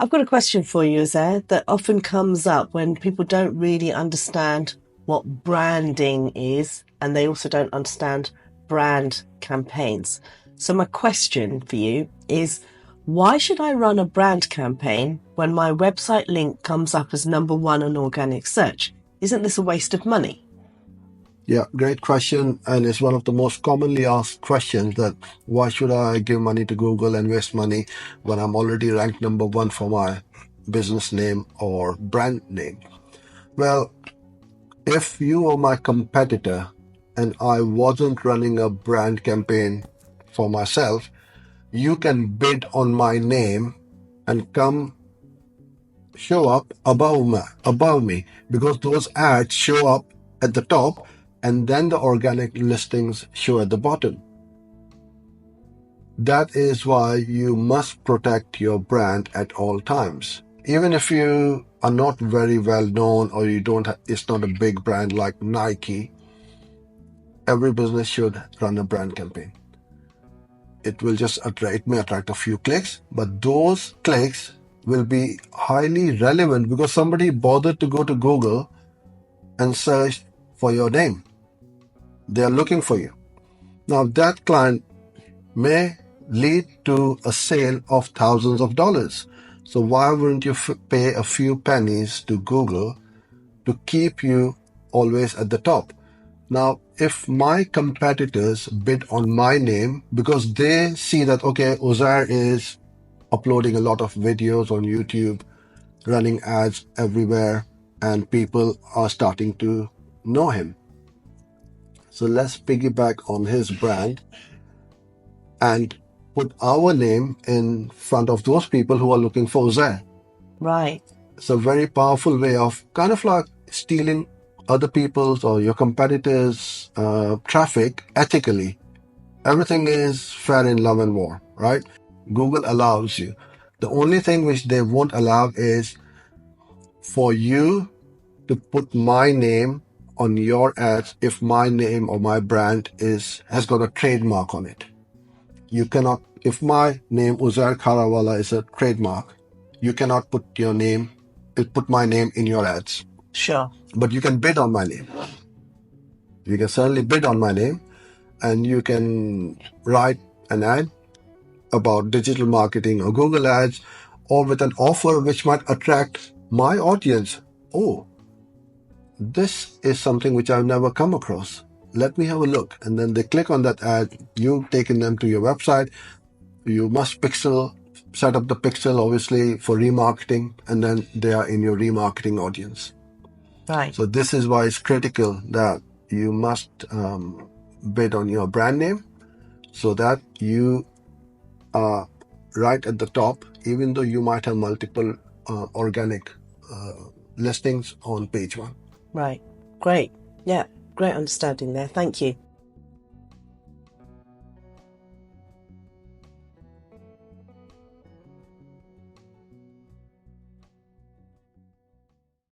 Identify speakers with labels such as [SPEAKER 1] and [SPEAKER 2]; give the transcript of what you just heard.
[SPEAKER 1] I've got a question for you, Azar, that often comes up when people don't really understand what branding is, and they also don't understand brand campaigns. So my question for you is, why should I run a brand campaign when my website link comes up as #1 on organic search? Isn't this a waste of money?
[SPEAKER 2] Yeah, great question. And it's one of the most commonly asked questions that why should I give money to Google and waste money when I'm already ranked #1 for my business name or brand name? Well, if you were my competitor and I wasn't running a brand campaign for myself, you can bid on my name and come show up above me because those ads show up at the top and then the organic listings show at the bottom. That is why you must protect your brand at all times. Even if you are not very well known or you don't it's not a big brand like Nike, every business should run a brand campaign. It may attract a few clicks, but those clicks will be highly relevant because somebody bothered to go to Google and search for your name. They are looking for you. Now that client may lead to a sale of thousands of dollars. So why wouldn't you pay a few pennies to Google to keep you always at the top? Now, if my competitors bid on my name because they see that, okay, Uzair is uploading a lot of videos on YouTube, running ads everywhere, and people are starting to know him. So let's piggyback on his brand and put our name in front of those people who are looking for Uzair.
[SPEAKER 1] Right.
[SPEAKER 2] It's a very powerful way of kind of like stealing other people's or your competitors' traffic ethically. Everything is fair in love and war, right? Google allows you. The only thing which they won't allow is for you to put my name on your ads if my name or my brand has got a trademark on it. You cannot, if my name Uzair Kharawala is a trademark, you cannot put my name in your ads.
[SPEAKER 1] Sure.
[SPEAKER 2] But you can bid on my name. You can certainly bid on my name and you can write an ad about digital marketing or Google ads or with an offer which might attract my audience. Oh, this is something which I've never come across. Let me have a look. And then they click on that ad. You've taken them to your website. You must set up the pixel, obviously, for remarketing, and then they are in your remarketing audience.
[SPEAKER 1] Right.
[SPEAKER 2] So this is why it's critical that you must bid on your brand name so that you are right at the top, even though you might have multiple organic listings on page 1.
[SPEAKER 1] Right. Great. Yeah. Great understanding there. Thank you.